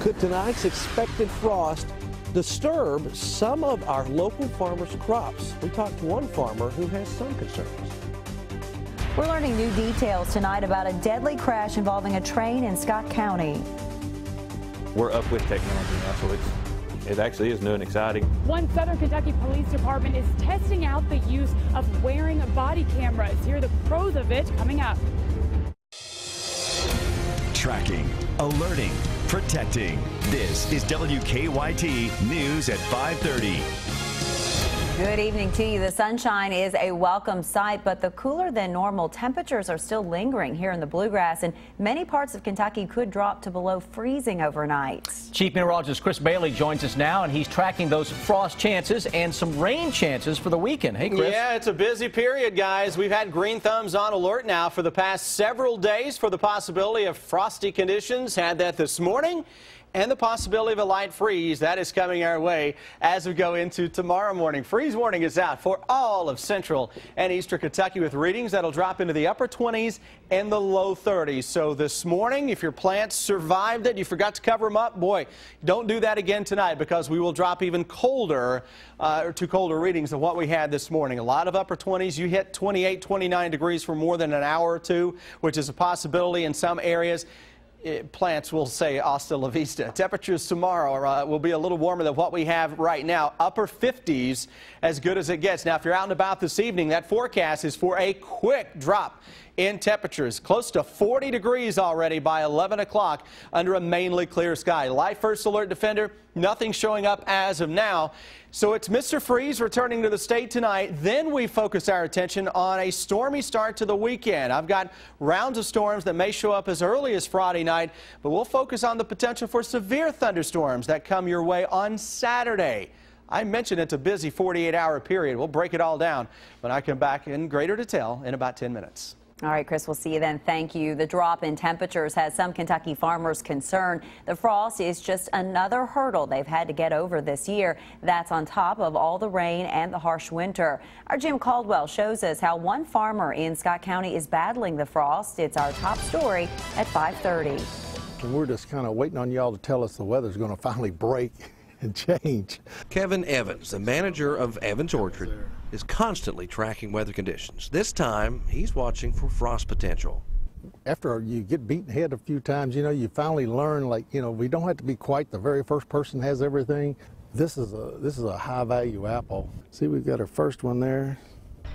Could tonight's expected frost disturb some of our local farmers' crops? We talked to one farmer who has some concerns. We're learning new details tonight about a deadly crash involving a train in Scott County. We're up with technology now, so it actually is new and exciting. One Southern Kentucky Police Department is testing out the use of wearing body cameras. Here are the pros of it coming up. Tracking, alerting, protecting. This is WKYT News at 5:30. Good evening to you. The sunshine is a welcome sight, but the cooler than normal temperatures are still lingering here in the bluegrass, and many parts of Kentucky could drop to below freezing overnight. Chief Meteorologist Chris Bailey joins us now, and he's tracking those frost chances and some rain chances for the weekend. Hey, Chris. Yeah, it's a busy period, guys. We've had green thumbs on alert now for the past several days for the possibility of frosty conditions. Had that this morning. And the possibility of a light freeze that is coming our way as we go into tomorrow morning. Freeze warning is out for all of central and eastern Kentucky with readings that'll drop into the upper 20s and the low 30s. So this morning, if your plants survived it, you forgot to cover them up, boy, don't do that again tonight, because we will drop even colder to colder readings than what we had this morning. A lot of upper 20s. You hit 28, 29 degrees for more than an hour or two, which is a possibility in some areas. Plants will say hasta la vista. Temperatures tomorrow will be a little warmer than what we have right now. Upper 50s, as good as it gets. Now, if you're out and about this evening, that forecast is for a quick drop in temperatures. Close to 40 degrees already by 11 o'clock under a mainly clear sky. Light first alert defender, nothing showing up as of now. So it's Mr. Freeze returning to the state tonight. Then we focus our attention on a stormy start to the weekend. I've got rounds of storms that may show up as early as Friday night, but we'll focus on the potential for severe thunderstorms that come your way on Saturday. I mentioned it's a busy 48-hour period. We'll break it all down when I come back in greater detail in about 10 minutes. All right, Chris, we'll see you then. Thank you. The drop in temperatures has some Kentucky farmers concerned. The frost is just another hurdle they've had to get over this year. That's on top of all the rain and the harsh winter. Our Jim Caldwell shows us how one farmer in Scott County is battling the frost. It's our top story at 5:30. And we're just kind of waiting on y'all to tell us the weather's going to finally break and change. Kevin Evans, the manager of Evans Orchard, is constantly tracking weather conditions. This time, he's watching for frost potential. After you get beaten head a few times, you know, you finally learn, like, you know, we don't have to be quite the very first person has everything. This is a high-value apple. See, we've got our first one there.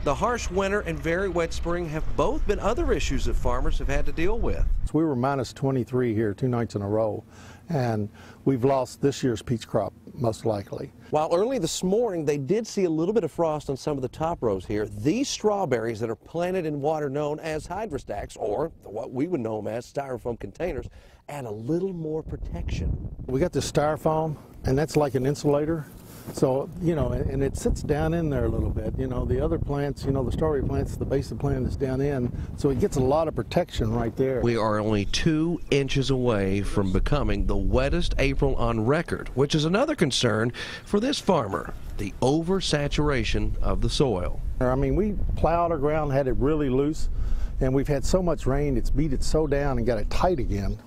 The harsh winter and very wet spring have both been other issues that farmers have had to deal with. So we were minus 23 here 2 nights in a row, and we've lost this year's peach crop, most likely. While early this morning they did see a little bit of frost on some of the top rows here, these strawberries that are planted in water known as hydrostacks, or what we would know them as styrofoam containers, add a little more protection. We got this styrofoam, and that's like an insulator. So, you know, and it sits down in there a little bit. You know, the other plants, you know, the strawberry plants, the base of the plant is down in, so it gets a lot of protection right there. We are only 2 inches away from becoming the wettest April on record, which is another concern for this farmer, the oversaturation of the soil. I mean, we plowed our ground, had it really loose, and we've had so much rain, it's beat it so down and got it tight again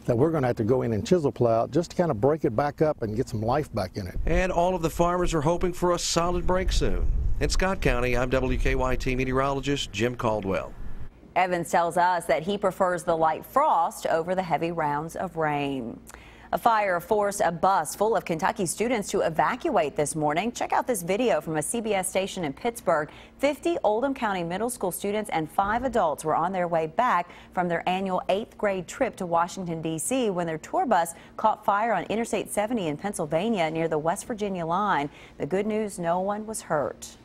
that we're going to have to go in and chisel plow just to kind of break it back up and get some life back in it. And all of the farmers are hoping for a solid break soon. In Scott County, I'm WKYT meteorologist Jim Caldwell. Evans tells us that he prefers the light frost over the heavy rounds of rain. A fire forced a bus full of Kentucky students to evacuate this morning. Check out this video from a CBS station in Pittsburgh. 50 Oldham County middle school students and 5 adults were on their way back from their annual 8th grade trip to Washington, D.C. when their tour bus caught fire on Interstate 70 in Pennsylvania near the West Virginia line. The good news, no one was hurt.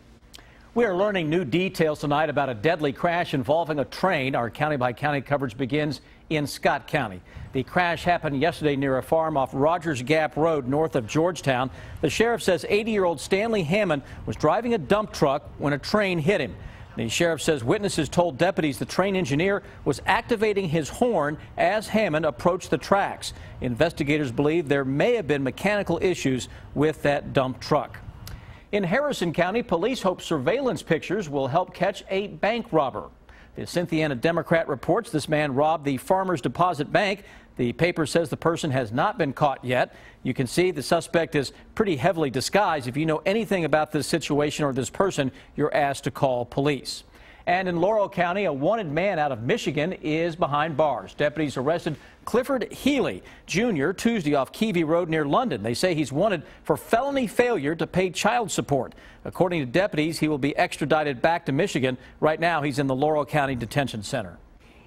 We are learning new details tonight about a deadly crash involving a train. Our county-by-county coverage begins in Scott County. The crash happened yesterday near a farm off Rogers Gap Road north of Georgetown. The sheriff says 80-year-old Stanley Hammond was driving a dump truck when a train hit him. The sheriff says witnesses told deputies the train engineer was activating his horn as Hammond approached the tracks. Investigators believe there may have been mechanical issues with that dump truck. In Harrison County, police hope surveillance pictures will help catch a bank robber. The Cynthiana Democrat reports this man robbed the Farmers Deposit Bank. The paper says the person has not been caught yet. You can see the suspect is pretty heavily disguised. If you know anything about this situation or this person, you're asked to call police. And in Laurel County, a wanted man out of Michigan is behind bars. Deputies arrested Clifford Healy Jr. Tuesday off Keavy Road near London. They say he's wanted for felony failure to pay child support. According to deputies, he will be extradited back to Michigan. Right now, he's in the Laurel County Detention Center.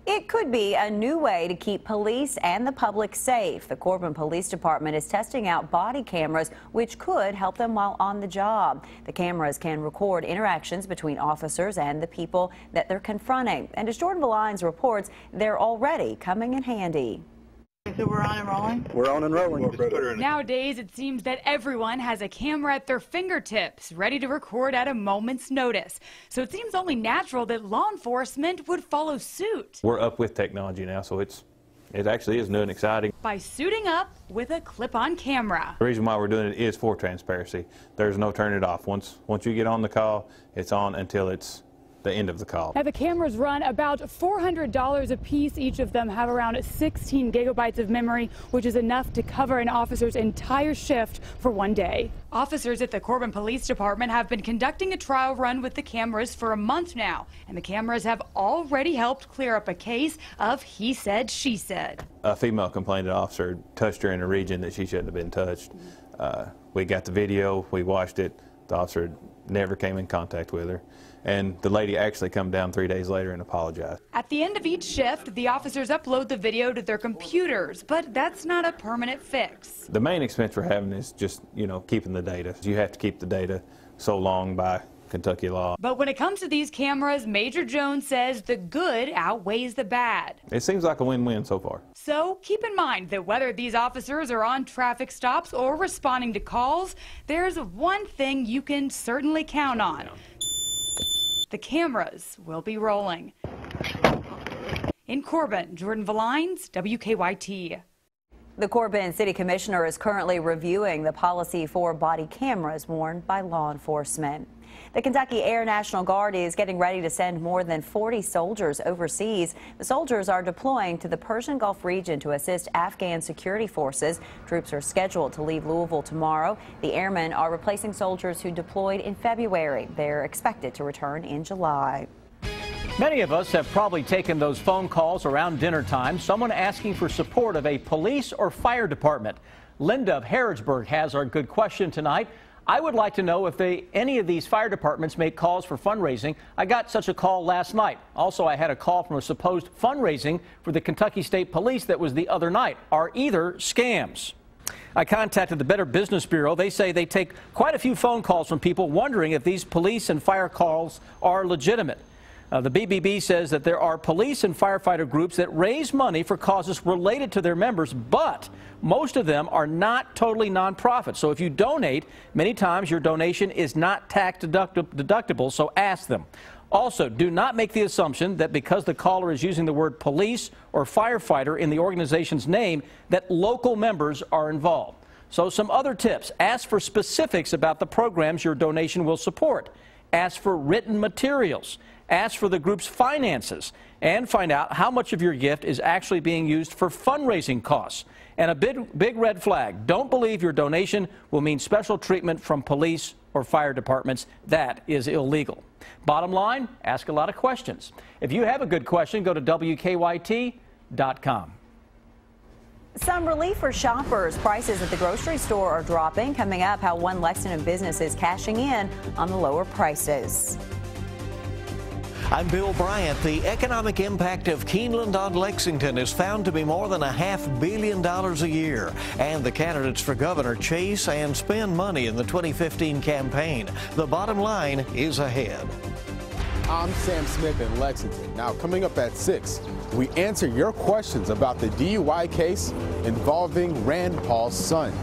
It could be a new way to keep police and the public safe. The Corbin Police Department is testing out body cameras, which could help them while on the job. The cameras can record interactions between officers and the people that they're confronting. And as Jordan Valines reports, they're already coming in handy. So we're on and rolling? We're on and rolling. Nowadays, it seems that everyone has a camera at their fingertips, ready to record at a moment's notice. So it seems only natural that law enforcement would follow suit. We're up with technology now, so it actually is new and exciting. By suiting up with a clip-on camera. The reason why we're doing it is for transparency. There's no turning it off. Once you get on the call, it's on until it's the end of the call. Now the cameras run about $400 a piece. Each of them have around 16 gigabytes of memory, which is enough to cover an officer's entire shift for one day. Officers at the Corbin Police Department have been conducting a trial run with the cameras for a month now, and the cameras have already helped clear up a case of he said, she said. A female complaining officer touched her in a region that she shouldn't have been touched. We got the video, we watched it. The officer never came in contact with her. And the lady actually come down 3 days later and apologized. At the end of each shift, the officers upload the video to their computers, but that's not a permanent fix. The main expense we're having is just, keeping the data. You have to keep the data so long by Kentucky law. But when it comes to these cameras, Major Jones says the good outweighs the bad. It seems like a win-win so far. So keep in mind that whether these officers are on traffic stops or responding to calls, there's one thing you can certainly count on. The cameras will be rolling. In Corbin, Jordan Valines, WKYT. The Corbin City Commissioner is currently reviewing the policy for body cameras worn by law enforcement. The Kentucky Air National Guard is getting ready to send more than 40 soldiers overseas. The soldiers are deploying to the Persian Gulf region to assist Afghan security forces. Troops are scheduled to leave Louisville tomorrow. The airmen are replacing soldiers who deployed in February. They're expected to return in July. Many of us have probably taken those phone calls around dinner time, someone asking for support of a police or fire department. Linda of Harrodsburg has our good question tonight. I would like to know if any of these fire departments make calls for fundraising. I got such a call last night. Also, I had a call from a supposed fundraising for the Kentucky State Police that was the other night. Are either scams? I contacted the Better Business Bureau. They say they take quite a few phone calls from people wondering if these police and fire calls are legitimate. The BBB says that there are police and firefighter groups that raise money for causes related to their members, but most of them are not totally nonprofit. So if you donate, many times your donation is not tax deductible, so ask them. Also, do not make the assumption that because the caller is using the word police or firefighter in the organization's name, that local members are involved. So some other tips. Ask for specifics about the programs your donation will support. Ask for written materials. Ask for the group's finances and find out how much of your gift is actually being used for fundraising costs. And a big red flag, don't believe your donation will mean special treatment from police or fire departments. That is illegal. Bottom line, ask a lot of questions. If you have a good question, go to WKYT.com. Some relief for shoppers. Prices at the grocery store are dropping. Coming up, how one Lexington business is cashing in on the lower prices. I'm Bill Bryant. The economic impact of Keeneland on Lexington is found to be more than $500 million a year. And the candidates for governor chase and spend money in the 2015 campaign. The bottom line is ahead. I'm Sam Smith in Lexington. Now, coming up at 6, we answer your questions about the DUI case involving Rand Paul's son.